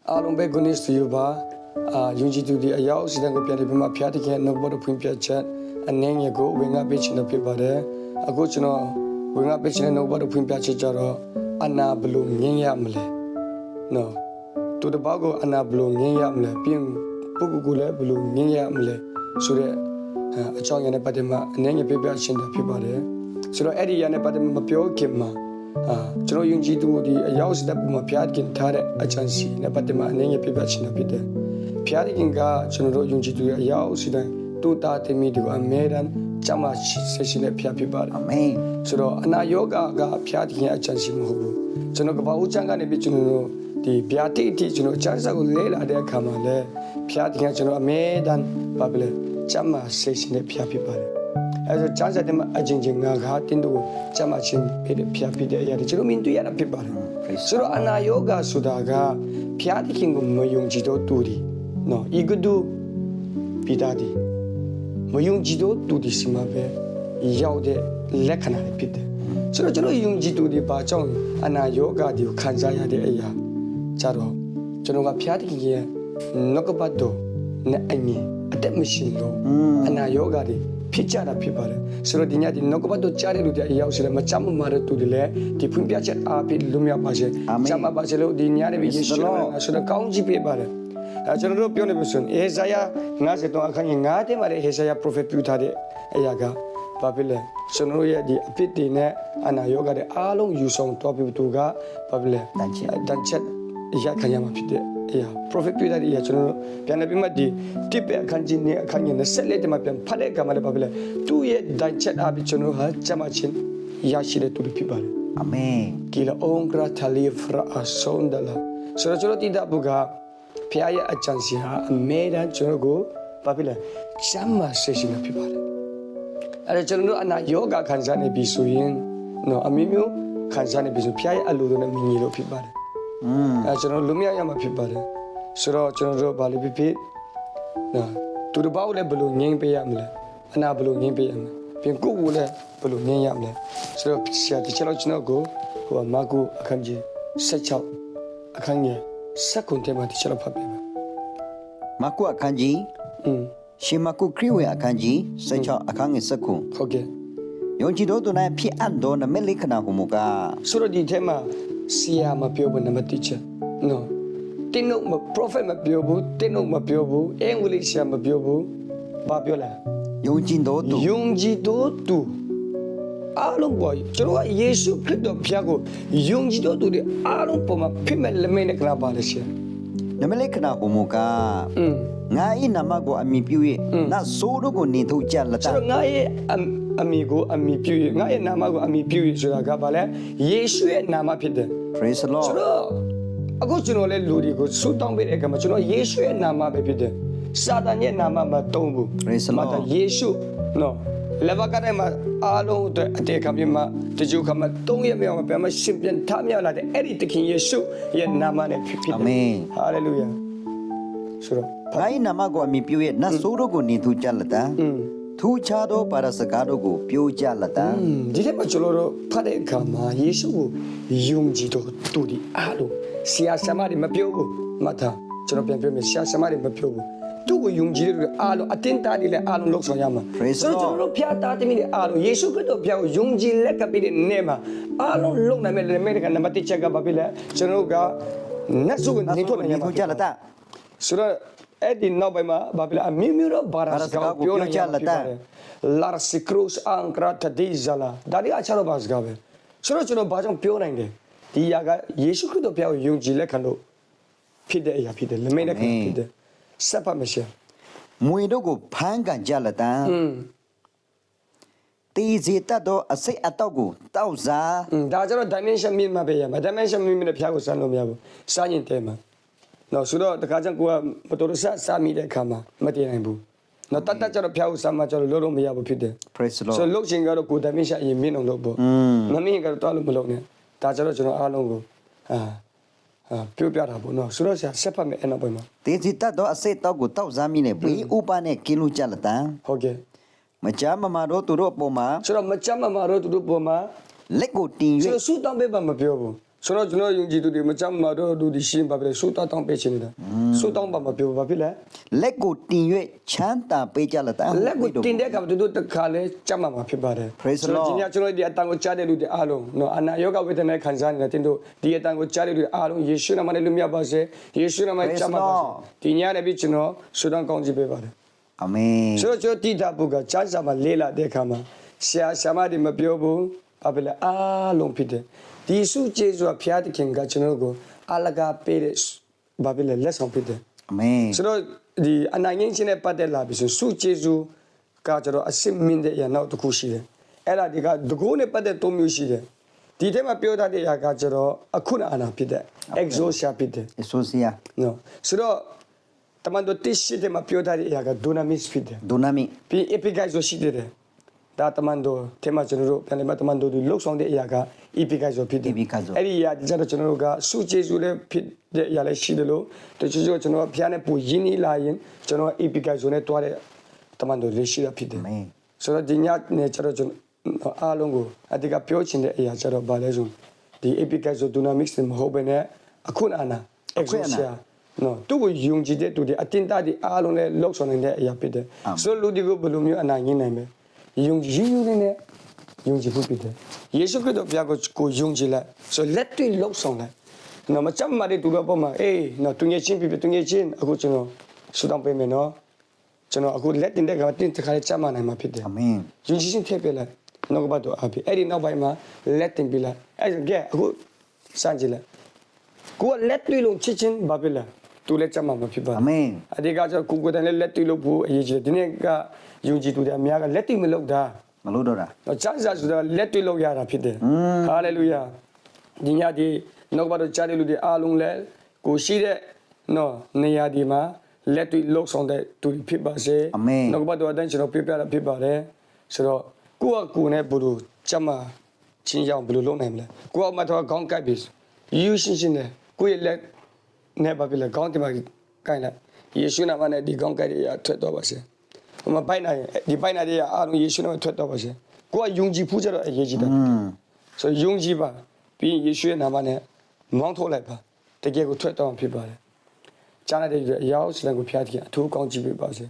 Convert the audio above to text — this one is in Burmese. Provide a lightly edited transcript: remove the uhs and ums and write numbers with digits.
အားလုံးပဲဂုဏ်ရှိပါယုံကြည်သူတွေအရောက်စီတန်ကိုပြန်ပြီးမှဖျားတခင်နှုတ်ဘတော်ဖွင့်ပြချက်အနေငယ်ကိုဝင်ငါပေးချင်လို့ဖြစ်ပါတယ်အခုကျွန်တော်ဝင်ငါပေးချင်တဲ့နှုတ်ဘတော်ဖွင့်ပြချက်ကြတော့အနာဘလို့ငင်းရမလဲနော်သူတပောက်ကိုအနာဘလို့ငင်းရမလဲပြင်ပုဂ္ဂိုလ်ကိုလည်းဘလို့ငင်းရမလဲဆိုတဲ့အကြောင်းရတဲ့ပတ်သက်မှာအနေငယ်ပြပြချင်တယ်ဖြစ်ပါတယ်ဆိုတော့အဲ့ဒီရတဲ့ပတ်သက်မှာမပြောခင်မှာကျွန်တော်ယုံကြည်သူဒီအရောက်စတဲ့ပုံမှာဖျားခင်ထားတဲ့အချမ်းစီနဲ့ပတ်သက်မှာအနေငယ်ပြပြချင်တာဖြစ်တယ်ဖျားခင်ကကျွန်တော်တို့ယုံကြည်သူရဲ့အရောက်စတဲ့တူတာတင်မီဒီကိုအမေရန်ကျမဆက်ရှင်နဲ့ဖျားပြပါတယ်အာမင်ဆိုတော့အနာယောဂကဖျားခင်ရဲ့အချမ်းစီမဟုတ်ဘူးကျွန်တော်ကဘာဦးချမ်းကနေပြီးကျွန်တော်တို့ဒီဗျာတိအထိကျွန်တော်အချမ်းစာကိုလဲလာတဲ့အခါမှာလဲဖျားခင်ကကျွန်တော်အမေရန်ဘာပဲလဲကျမဆက်ရှင်နဲ့ဖျားပြပါတယ်အဲဆိုချမ်းစာတဲ့မှာအချင်းချင်းငါကတင်းတို့ကျမချင်းပြတဲ့ဖျားပြတဲ့အရာတွေကျွန်တော်မြင်တွေ့ရတာဖြစ်ပါတယ်ဆိုတော့အနာယောဂဆိုတာကဖျားခင်ကိုမယုံကြည်တော့တူတယ်နော်ဤကဒုပိတာဒီမယုံကြည်တော့တူဒီစီမှာပဲရောက်တဲ့လက္ခဏာတွေဖြစ်တယ်ဆိုတော့ကျွန်တော်ယုံကြည်သူတွေပါကြောင့်အနာယောဂဒီကိုခံစားရတဲ့အရာကြတော့ကျွန်တော်ကဖျားခင်ရဲ့နှုတ်ကပတ်တော်နဲ့အညီအသက်မရှိလို့အနာယောဂတွေဖြစ်ကြတာဖြစ်ပါတယ်ဆိုတော့ဒီညဒီနှုတ်ကပတ်တော်ကြားတဲ့လူတွေအရောက်ရှိတယ်မချမ်းမာတဲ့သူတွေလည်းဒီဖွင့်ပြချက်အားဖြင့်လူမျိုးပါစေချမ်းမာပါစေလို့ဒီညနေပဲယေရှုတော်ဆိုတော့ကောင်းကြီးပေးပါတယ်ကျွန်တော်တို့ပြောနေပြီဆိုရင်အေဇာယာ53အခန်းကြီး9ထဲမှာလည်းအေဇာယာ prophet ပြုထားတဲ့အရာကဘာဖြစ်လဲကျွန်တော်ရဲ့ဒီအဖြစ်တွေနဲ့အနာယောဂတဲ့အားလုံးယူဆောင်တော်ပြီးသူကဘာဖြစ်လဲတန်ချက်ရခံရမှာဖြစ်တဲ့အရာ prophet ပြုထားတဲ့အရာကျွန်တော်တို့ပြန်နေပြီးမှဒီတစ်ပဲအခန်းကြီးနဲ့အခန်းကြီး24ထဲမှာပြန်ဖတ်တဲ့အခါမှာလည်းဘာဖြစ်လဲသူ့ရဲ့တန်ချက်အားဖြင့်ကျွန်တော်ဟာကျမချင်းရရှိတဲ့သူတွေဖြစ်ပါတယ်အာမင်ကီလာအုံဂရာထလီဖရာအဆွန်ဒလာဆိုတော့ကျွန်တော်တိတာဘုကဖျားရဲ့အချမ်းစီဟာအမေတန်းကျွန်တော်ကိုဘာဖြစ်လဲချမ်းသာစေရှင်ဖြစ်ပါတယ်အဲ့ဒါကျွန်တော်တို့အနာယောဂခံစားနေပြီဆိုရင်နော်အမျိုးမျိုးခံစားနေပြီဆိုဖျားရဲ့အလိုတော်နဲ့မြင်ရလို့ဖြစ်ပါတယ်အဲ့ကျွန်တော်လူမြရမှာဖြစ်ပါတယ်ဆိုတော့ကျွန်တော်တို့ဘာလို့ဖြစ်နော်သူတို့ဘာလို့လဲဘလို့ငင်းပေးရမလဲအနာဘလို့ငင်းပေးရမလဲပြင်ကိုကိုလည်းဘလို့ငင်းရမလဲဆိုတော့ဆရာဒီချက်တော့ကျွန်တော်ကိုဟိုမာကုအခန်းကြီး16အခန်းကြီးစက္ကွန်တဲမှာဒီချက်တော့ဖတ်ပြပါမာကုအခန်းကြီးရှင်မာကုခရစ်ဝင်အခန်းကြီး16အခန်းငယ်စက္ကွန်ဟုတ်ကဲ့ယုံကြည်တော်သူ၌ဖြစ်အပ်သောနမလိခဏဟုမူကားဆိုတော့ဒီထဲမှာဆီယာမပြောဘူးနံပါတ်1ချက်နော်တင်းတို့မ prophet မပြောဘူးတင်းတို့မပြောဘူးအင်္ဂလိပ်ဆရာမပြောဘူးဘာပြောလဲယုံကြည်တော်သူအားလုံးပေါ်ကျွန်တော်ကယေရှုခရစ်တော်ဖျားကိုယုံကြည်တော်သူတွေအားလုံးပေါ်မှာဖြစ်မဲ့လက်မဲ့နဲ့ကလာပါလေရှင်နမလိခဏဟုမူကားငါ၏နာမကိုအမိပြု၍နတ်ဆိုးတို့ကိုနေထုတ်ကြလတာဆိုတော့ငါရဲ့အမိကိုအမိပြု၍ငါရဲ့နာမကိုအမိပြု၍ဆိုတာကဘာလဲယေရှုရဲ့နာမဖြစ်တယ် praise the lord ဆိုတော့အခုကျွန်တော်လည်းလူတွေကိုဆူတောင်းပေးတဲ့အခါမှာကျွန်တော်ယေရှုရဲ့နာမပဲဖြစ်တယ်စာတန်ရဲ့နာမမတုံးဘူး praise the lord ယေရှုနော်လဘကတဲ့မှာအားလုံးအတွက်အတေခံပြမှာတကြိုခမှာ3ရက်မြောက်မှာပြန်မရှင်ပြန်ထမြောက်လာတဲ့အဲ့ဒီတခင်ယေရှုရဲ့နာမနဲ့ဖြစ်တယ်အာမင်ဟာလေလုယာဆိုတော့ငါ၏နာမကိုအမိပြု၍နတ်ဆိုးတို့ကိုနေထုတ်ကြလတာထူးခြားသောပါရစကားတို့ကိုပြောကြလတာဒီထဲမှာကျွန်တော်တို့ဖတ်တဲ့အခါမှာယေရှုကိုယုံကြည်တော်သူဒီအားလုံးဆရာဆရာမတွေမပြောဘူးမထားကျွန်တော်ပြန်ပြောမယ်ဆရာဆရာမတွေမပြောဘူးသူ့ကိုယုံကြည်တဲ့အားလုံးအတင်းတားတွေလည်းအားလုံးလောက်ဆောင်ရမှာဆိုတော့ကျွန်တော်တို့ဖျားတားတမိတဲ့အားလုံးယေရှုခရစ်တော်ဖျားကိုယုံကြည်လက်ကပ်ပြီးတဲ့နေ့မှာအားလုံးလုံနိုင်မဲ့လက်မဲ့ကနံပါတ်1ချက်ကဘာဖြစ်လဲကျွန်တော်တို့ကနတ်စုကနေထုတ်နိုင်ထုတ်ကြလတာဆိုတော့အဲ့ဒီနောက်ပိုင်းမှာဘာဖြစ်လဲအမျိုးမျိုးတော့ဘာသာစကားပြောနိုင်ကြလတာလာစကရုစ်အန်ကရတ်ဒီဇလာဒါဒီအချာတော့ဘာစကားပဲဆိုတော့ကျွန်တော်ဘာကြောင့်ပြောနိုင်တယ်ဒီຢာကယေရှုခရစ်တော်ဖျားကိုယုံကြည်လက်ခံလို့ဖြစ်တဲ့အရာဖြစ်တယ်လက်မဲ့လက်ခံဖြစ်တယ်ဆက်ပါမရှိမွေတို့ကိုဖမ်းကန်ကြလတန်တီစီတတ်တော့အစိတ်အတော့ကိုတောက်စားဒါကြတော့ dimension မြင့်မှာပဲရမှာ dimension မြင့်နဲ့ဖျားကိုစမ်းလို့မရဘူးစားရင်တဲမှာနော်ဆိုတော့တခါကျကိုကဘတော်စားမိတဲ့အခါမှာမတည်နိုင်ဘူးနော်တတ်ကြတော့ဖျားကိုစားမှကျတော့လို့တော့မရဘူးဖြစ်တယ် praise the lord ဆိုလို့ချင်းကတော့ကို dimension အရင်မြင့်အောင်လုပ်ပေါ့မမြင့်ကတော့တော့လို့မလုပ်နဲ့ဒါကြတော့ကျွန်တော်အားလုံးကိုပြောပြတာပေါ့နော်ဆိုတော့ဆက်ဖတ်မယ်အဲ့နောက်ပိုင်းမှာတေစီတတ်တော့အစိတ်တော့ကိုတောက်စားမိနေဘေးဥပနဲ့ကင်းလို့ကြလတန်ဟုတ်ကဲ့မကြမ်းမမာတော့သူတို့အပေါ်မှာဆိုတော့မကြမ်းမမာတော့သူတို့ပေါ်မှာလက်ကိုတင်၍ဆိုတော့ဆူတောင်းပေးပါမပြောဘူး ဆိုတော့ကျွန်တော်ယုံကြည်သူတွေမကြမ်းမာတော့လူဒီရှင်းပါပဲဆူတောင်းပေးချင်နေတာဆူတောင်းပါမပြောပါဖြစ်လဲ လက်ကိုတင်၍ချမ်းသာပေးကြလက်တာ လက်ကိုတင်တဲ့ကပ်တို့တခါလဲကြမ်းမှာဖြစ်ပါတယ် Praise the ဆိုတော့ Lord ဒီညကျွန်တော်ဒီအတန်ကိုကြားတဲ့လူတွေအားလုံးနော်အနာယောဂဝေဒနာခံစားနေတဲ့တင်တို့ဒီအတန်ကိုကြားတဲ့လူတွေအားလုံးယေရှုနာမနဲ့လူမြတ်ပါစေယေရှုနာမကြမ်းမှာပါစေဒီညလည်းပြီးကျွန်တော်ဆူတောင်းကောင်းချီးပေးပါတယ် အာမင် ဆိုတော့ကျွန်တော်တိတာပုကချမ်းစာမှာလေးလာတဲ့အခါမှာဆရာမတွေမပြောဘူးဘာဖြစ်လဲအားလုံးဖြစ်တယ်ဒီစုကျေးဇူးကဖျားသခင်ကကျွန်တော်ကိုအလကားပေးတဲ့ဘာဖြစ်လဲလက်ဆောင်ဖြစ်တယ် အာမင် ဆိုတော့ဒီအနိုင်ငင်းချင်းနဲ့ပတ်သက်လာပြီဆိုစုကျေးဇူးကကျွန်တော်အစစ်မင်းတဲ့အရာနောက်တစ်ခုရှိတယ်အဲ့ဒါဒီကဒကိုးနဲ့ပတ်သက်သုံးမျိုးရှိတယ်ဒီထဲမှာပြောထားတဲ့အရာကကျွန်တော်အခုနအာနာဖြစ်တဲ့ exosia ဖြစ်တယ် ယေဆိုစီယာ နော်ဆိုတော့တမန်တော်တိရှိတဲ့မှာပြောထားတဲ့အရာက dunamis ဖြစ်တယ် ဒိုနာမီ ပြီး epigais ဆိုရှိတယ်ဒါတမန်တော်ထဲမှာကျွန်တော်တို့ပြန်လည်မတမန်တော်တို့လှုပ်ဆောင်တဲ့အရာက epigais ဆိုဖြစ်တယ် Epigais အဲ့ဒီအရာကျတော့ကျွန်တော်တို့ကစုကျေစုလည်းဖြစ်တဲ့အရာလည်းရှိတယ်လို့တချို့ကျွန်တော်ဘုရားနဲ့ပူရင်းနှီးလာရင်ကျွန်တော် epigais ဆိုနဲ့တွားတဲ့တမန်တော်လေးရှိတာဖြစ်တယ် အာမင် ဆိုတော့ဒီညနေကျတော့ကျွန်တော်အားလုံးကိုအတိကပြောချင်တဲ့အရာကျတော့ဗာလဲဆိုဒီ epigais ဆို dynamics မဟုတ်ဘဲနဲ့အခုနာနာ exosia နော်သူ့ကိုယုံကြည်တဲ့သူတွေအတင်တာတွေအားလုံးလည်းလှုပ်ဆောင်နေတဲ့အရာဖြစ်တယ်ဆိုတော့လူတွေကိုဘယ်လိုမျိုးအနိုင်ရင်းနိုင်မလဲယုံကြည်နဲ့ယုံကြည်ဖို့ဖြစ်တယ်ယေရှုခရစ်တော်ဘုရားကိုယုံကြည်လိုက်ဆိုလက်တွေ့လှုပ်ဆောင်လိုက်နော်မချမ်းမာတဲ့သူတွေပေါ်မှာအေးနော်သူငယ်ချင်းပြသူငယ်ချင်းအခုကျွန်တော်ဆူတောင်းပေးမယ်နော်ကျွန်တော်အခုလက်တင်တဲ့ကတင်တခါလေးချမ်းမာနိုင်မှာဖြစ်တယ် အာမင် ယုံကြည်ခြင်းထည့်ပေးလိုက်နောက်ကဘတ်တော့အဖြစ်အဲ့ဒီနောက်ပိုင်းမှာလက်တင်ပေးလိုက်အဲ့ဒါကအခုစမ်းကြည့်လိုက်ကိုယ်လက်တွေ့လုံးချစ်ချင်းဘာဖြစ်လဲသူလည်းချမ်းမာမှာဖြစ်ပါ အာမင် အဒီကကျကိုကိုယ်တိုင်လည်းလက်တွေ့လို့ဖို့အရေးကြီးတယ်ဒီနေ့ကယုံကြည်သူတွေအများကလက်တွေ့မလုပ်တာ မလို့တော့တာ တော့ချမ်းသာဆိုတာလက်တွေ့လုပ်ရတာဖြစ်တယ်ဟာလေလုယာဒီညဒီနောက်ကဘတ်တော့ချားတဲ့လူတွေအားလုံးလည်းကိုရှိတဲ့နော်နေရာဒီမှာလက်တွေ့လှုပ်ဆောင်တဲ့သူတွေဖြစ်ပါစေ အာမင် နောက်ကဘတ်တော့အတိုင်းကျွန်တော်ပြပြတာဖြစ်ပါတယ်ဆိုတော့ကိုယ့်အကူနဲ့ဘယ်လိုချမ်းသာချင်းရောက်ဘယ်လိုလုပ်နိုင်မလဲကိုယ့်အမတော်ခေါင်းကိုက်ပြီယူရှင်းရှင်းနဲ့ကိုယ့်ရဲ့လက်နဲ့ဘာဖြစ်လဲခေါင်းတင်မှာကိုက်လိုက်ယေရှုနာမနဲ့ဒီခေါင်းကိုက်တွေထွက်တော့ပါစေဟိုမှာပိုက်နိုင်ဒီပိုက်နိုင်တွေအားလုံးယေရှုနာမထွက်တော့ပါစေကိုယ်ကယုံကြည်ဖို့ကြတော့အရေးကြီးတယ်ဆိုယုံကြည်ပါပြီးယေရှုရဲ့နာမနဲ့မောင်းထုတ်လိုက်ပါတကယ်ကိုထွက်တော့ဖြစ်ပါတယ်ကြားလိုက်တဲ့အရာအရောက်စလန်ကိုဖျားတယ်အထူးကောင်းကြည့်ပေးပါစေ